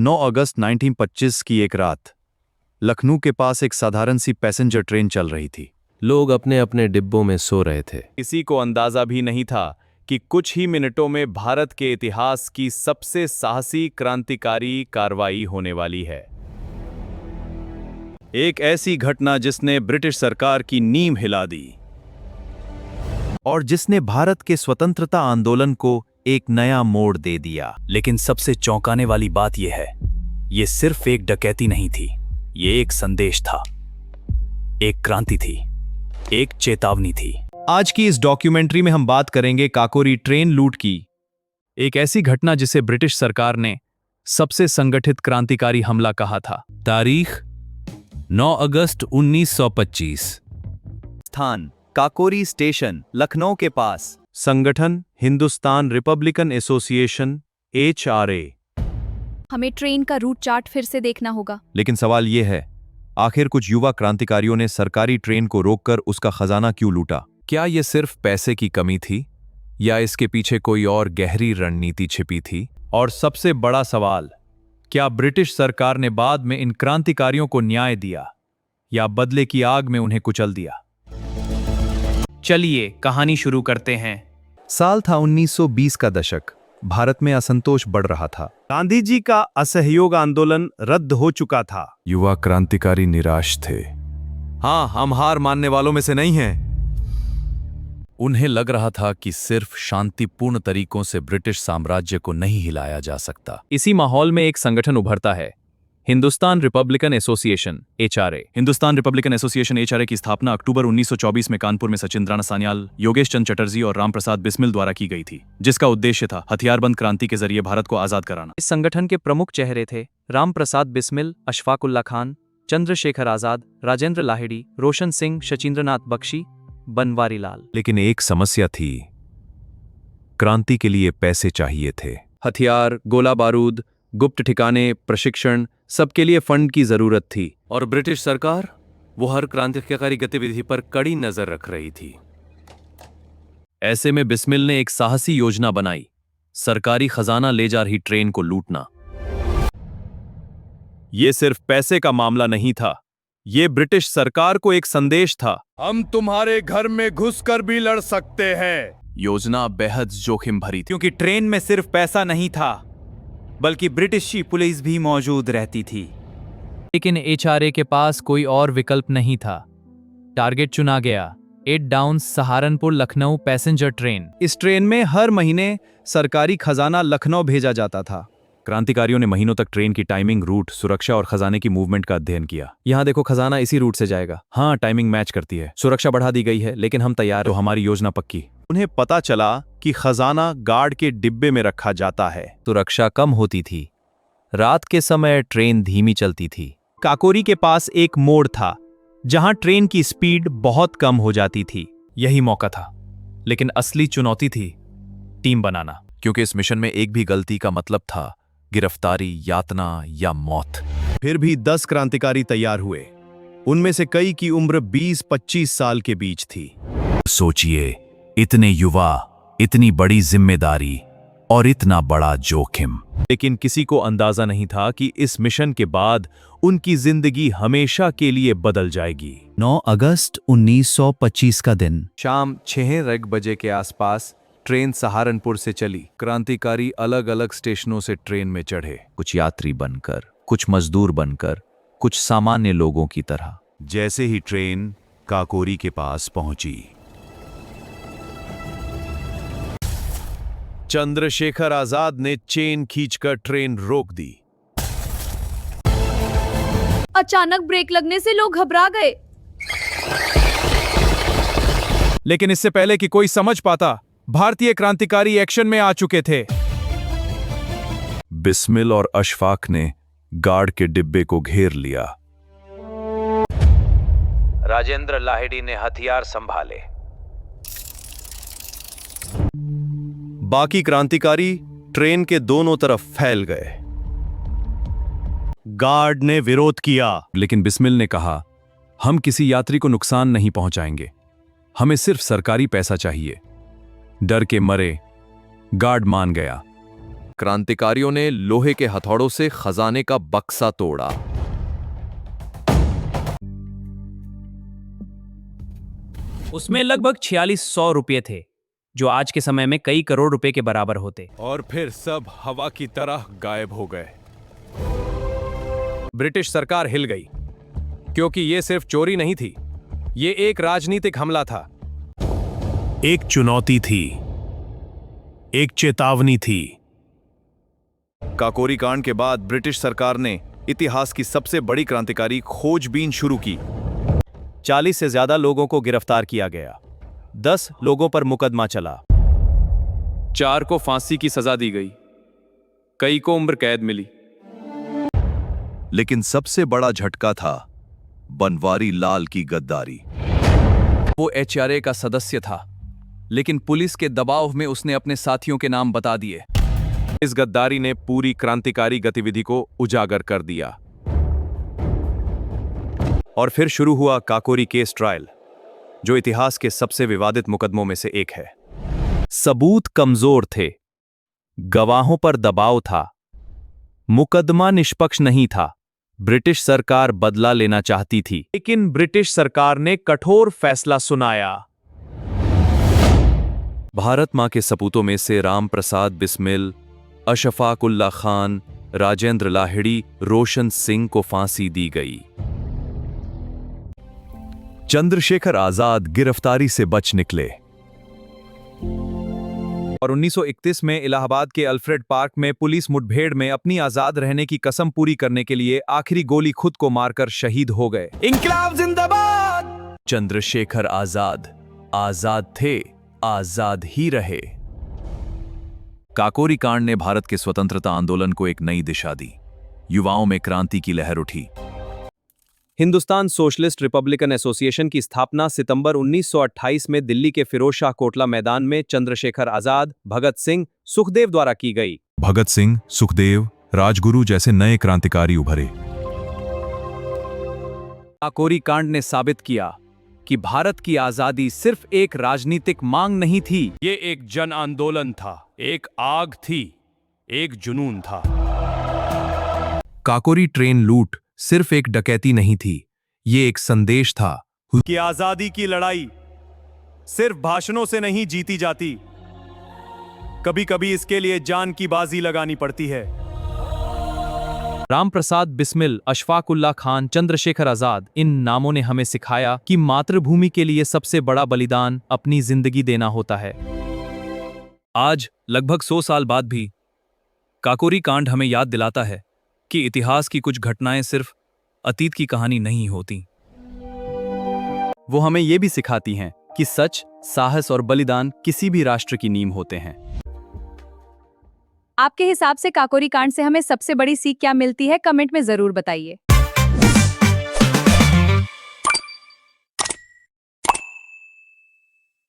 9 अगस्त 1925 की एक रात लखनऊ के पास एक साधारण सी पैसेंजर ट्रेन चल रही थी। लोग अपने अपने डिब्बों में सो रहे थे। किसी को अंदाजा भी नहीं था कि कुछ ही मिनटों में भारत के इतिहास की सबसे साहसी क्रांतिकारी कार्रवाई होने वाली है। एक ऐसी घटना जिसने ब्रिटिश सरकार की नींव हिला दी और जिसने भारत के स्वतंत्रता आंदोलन को एक नया मोड़ दे दिया। लेकिन सबसे चौंकाने वाली बात यह है, यह सिर्फ एक डकैती नहीं थी, यह एक संदेश था, एक क्रांति थी, एक चेतावनी थी। आज की इस डॉक्यूमेंट्री में हम बात करेंगे काकोरी ट्रेन लूट की, एक ऐसी घटना जिसे ब्रिटिश सरकार ने सबसे संगठित क्रांतिकारी हमला कहा था। तारीख 9 अगस्त 1925। स्थान काकोरी स्टेशन, लखनऊ के पास। संगठन हिंदुस्तान रिपब्लिकन एसोसिएशन HRA। हमें ट्रेन का रूट चार्ट फिर से देखना होगा। लेकिन सवाल यह है, आखिर कुछ युवा क्रांतिकारियों ने सरकारी ट्रेन को रोककर उसका खजाना क्यों लूटा? क्या यह सिर्फ पैसे की कमी थी या इसके पीछे कोई और गहरी रणनीति छिपी थी? और सबसे बड़ा सवाल, क्या ब्रिटिश सरकार ने बाद में इन क्रांतिकारियों को न्याय दिया या बदले की आग में उन्हें कुचल दिया? चलिए कहानी शुरू करते हैं। साल था 1920 का दशक। भारत में असंतोष बढ़ रहा था। गांधी जी का असहयोग आंदोलन रद्द हो चुका था। युवा क्रांतिकारी निराश थे। हाँ, हम हार मानने वालों में से नहीं हैं। उन्हें लग रहा था कि सिर्फ शांतिपूर्ण तरीकों से ब्रिटिश साम्राज्य को नहीं हिलाया जा सकता। इसी माहौल में एक संगठन उभरता है, Hindustan Republican association HRA। Hindustan Republican association HRA की स्थापना अक्टूबर 1924 में कानपुर में सचिंद्र सान्याल, योगेश चंद्र चटर्जी और रामप्रसाद बिस्मिल द्वारा की गई थी, जिसका उद्देश्य था हथियारबंद क्रांति के जरिए भारत को आजाद कराना। इस संगठन के प्रमुख चेहरे थे रामप्रसाद बिस्मिल, अशफाक उल्ला खान, चंद्रशेखर आजाद, राजेंद्र लाहिड़ी, रोशन सिंह, शचींद्रनाथ बख्शी, बनवारी लाल। लेकिन एक समस्या थी, क्रांति के लिए पैसे चाहिए थे। हथियार, गोला बारूद, गुप्त ठिकाने, प्रशिक्षण, सबके लिए फंड की जरूरत थी। और ब्रिटिश सरकार वो हर क्रांतिकारी गतिविधि पर कड़ी नजर रख रही थी। ऐसे में बिस्मिल ने एक साहसी योजना बनाई, सरकारी खजाना ले जा रही ट्रेन को लूटना। यह सिर्फ पैसे का मामला नहीं था, यह ब्रिटिश सरकार को एक संदेश था, हम तुम्हारे घर में घुसकर भी लड़ सकते हैं। योजना बेहद जोखिम भरी थी, क्योंकि ट्रेन में सिर्फ पैसा नहीं था, बल्कि ब्रिटिश पुलिस भी मौजूद रहती थी। लेकिन HRA के पास कोई और विकल्प नहीं था। टारगेट चुना गया, 8 down Saharanpur Lucknow passenger train. इस ट्रेन में हर महीने सरकारी खजाना लखनऊ भेजा जाता था। क्रांतिकारियों ने महीनों तक ट्रेन की टाइमिंग, रूट, सुरक्षा और खजाने की मूवमेंट का अध्ययन किया। यहाँ देखो, खजाना इसी रूट से जाएगा। हाँ, टाइमिंग मैच करती है, सुरक्षा बढ़ा दी गई है, लेकिन हम तैयार, तो हमारी योजना पक्की। उन्हें पता चला कि खजाना गार्ड के डिब्बे में रखा जाता है। सुरक्षा कम होती थी, रात के समय ट्रेन धीमी चलती थी। काकोरी के पास एक मोड़ था जहां ट्रेन की स्पीड बहुत कम हो जाती थी। यही मौका था, लेकिन असली चुनौती थी टीम बनाना। क्योंकि इस मिशन में एक भी गलती का मतलब था गिरफ्तारी, यातना या मौत। फिर भी 10 क्रांतिकारी तैयार हुए। उनमें से कई की उम्र 20-25 साल के बीच थी। सोचिए, इतने युवा, इतनी बड़ी जिम्मेदारी और इतना बड़ा जोखिम। लेकिन किसी को अंदाजा नहीं था कि इस मिशन के बाद उनकी जिंदगी हमेशा के लिए बदल जाएगी। 9 अगस्त 1925 का दिन, शाम 6 बजे के आसपास ट्रेन सहारनपुर से चली। क्रांतिकारी अलग अलग स्टेशनों से ट्रेन में चढ़े, कुछ यात्री बनकर, कुछ मजदूर बनकर, कुछ सामान्य लोगों की तरह। जैसे ही ट्रेन काकोरी के पास पहुंची, चंद्रशेखर आजाद ने चेन खींचकर ट्रेन रोक दी। अचानक ब्रेक लगने से लोग घबरा गए। लेकिन इससे पहले कि कोई समझ पाता, भारतीय क्रांतिकारी एक्शन में आ चुके थे। बिस्मिल और अशफाक ने गार्ड के डिब्बे को घेर लिया। राजेंद्र लाहिड़ी ने हथियार संभाले। बाकी क्रांतिकारी ट्रेन के दोनों तरफ फैल गए। गार्ड ने विरोध किया, लेकिन बिस्मिल ने कहा, हम किसी यात्री को नुकसान नहीं पहुंचाएंगे, हमें सिर्फ सरकारी पैसा चाहिए। डर के मरे गार्ड मान गया। क्रांतिकारियों ने लोहे के हथौड़ों से खजाने का बक्सा तोड़ा। उसमें लगभग 4600 रुपये थे, जो आज के समय में कई करोड़ रुपए के बराबर होते। और फिर सब हवा की तरह गायब हो गए। ब्रिटिश सरकार हिल गई, क्योंकि यह सिर्फ चोरी नहीं थी, ये एक राजनीतिक हमला था। एक चुनौती थी, एक चेतावनी थी। काकोरी कांड के बाद ब्रिटिश सरकार ने इतिहास की सबसे बड़ी क्रांतिकारी खोजबीन शुरू की। 40 से ज्यादा लोगों को गिरफ्तार किया गया, 10 लोगों पर मुकदमा चला, 4 को फांसी की सजा दी गई, कई को उम्र कैद मिली। लेकिन सबसे बड़ा झटका था बनवारी लाल की गद्दारी। वो HRA का सदस्य था, लेकिन पुलिस के दबाव में उसने अपने साथियों के नाम बता दिए। इस गद्दारी ने पूरी क्रांतिकारी गतिविधि को उजागर कर दिया। और फिर शुरू हुआ काकोरी केस ट्रायल, जो इतिहास के सबसे विवादित मुकदमों में से एक है। सबूत कमजोर थे, गवाहों पर दबाव था, मुकदमा निष्पक्ष नहीं था। ब्रिटिश सरकार बदला लेना चाहती थी, लेकिन ब्रिटिश सरकार ने कठोर फैसला सुनाया। भारत मां के सपूतों में से राम प्रसाद बिस्मिल, अशफाक उल्ला खान, राजेंद्र लाहिड़ी, रोशन सिंह को फांसी दी गई। चंद्रशेखर आजाद गिरफ्तारी से बच निकले और 1931 में इलाहाबाद के अल्फ्रेड पार्क में पुलिस मुठभेड़ में अपनी आजाद रहने की कसम पूरी करने के लिए आखिरी गोली खुद को मारकर शहीद हो गए। इंकलाब जिंदाबाद। चंद्रशेखर आजाद आजाद थे, आजाद ही रहे। काकोरी कांड ने भारत के स्वतंत्रता आंदोलन को एक नई दिशा दी। युवाओं में क्रांति की लहर उठी। हिंदुस्तान सोशलिस्ट रिपब्लिकन एसोसिएशन की स्थापना सितंबर 1928 में दिल्ली के फिरोज शाह कोटला मैदान में चंद्रशेखर आजाद, भगत सिंह, सुखदेव द्वारा की गई। भगत सिंह, सुखदेव, राजगुरु जैसे नए क्रांतिकारी उभरे। काकोरी कांड ने साबित किया कि भारत की आजादी सिर्फ एक राजनीतिक मांग नहीं थी, ये एक जन आंदोलन था, एक आग थी, एक जुनून था। काकोरी ट्रेन लूट सिर्फ एक डकैती नहीं थी, ये एक संदेश था कि आजादी की लड़ाई सिर्फ भाषणों से नहीं जीती जाती, कभी कभी इसके लिए जान की बाजी लगानी पड़ती है। राम प्रसाद बिस्मिल, अशफाक उल्ला खान, चंद्रशेखर आजाद, इन नामों ने हमें सिखाया कि मातृभूमि के लिए सबसे बड़ा बलिदान अपनी जिंदगी देना होता है। आज लगभग 100 साल बाद भी काकोरी कांड हमें याद दिलाता है कि इतिहास की कुछ घटनाएं सिर्फ अतीत की कहानी नहीं होती। वो हमें ये भी सिखाती हैं कि सच, साहस और बलिदान किसी भी राष्ट्र की नींव होते हैं। आपके हिसाब से काकोरी कांड से हमें सबसे बड़ी सीख क्या मिलती है, कमेंट में जरूर बताइए।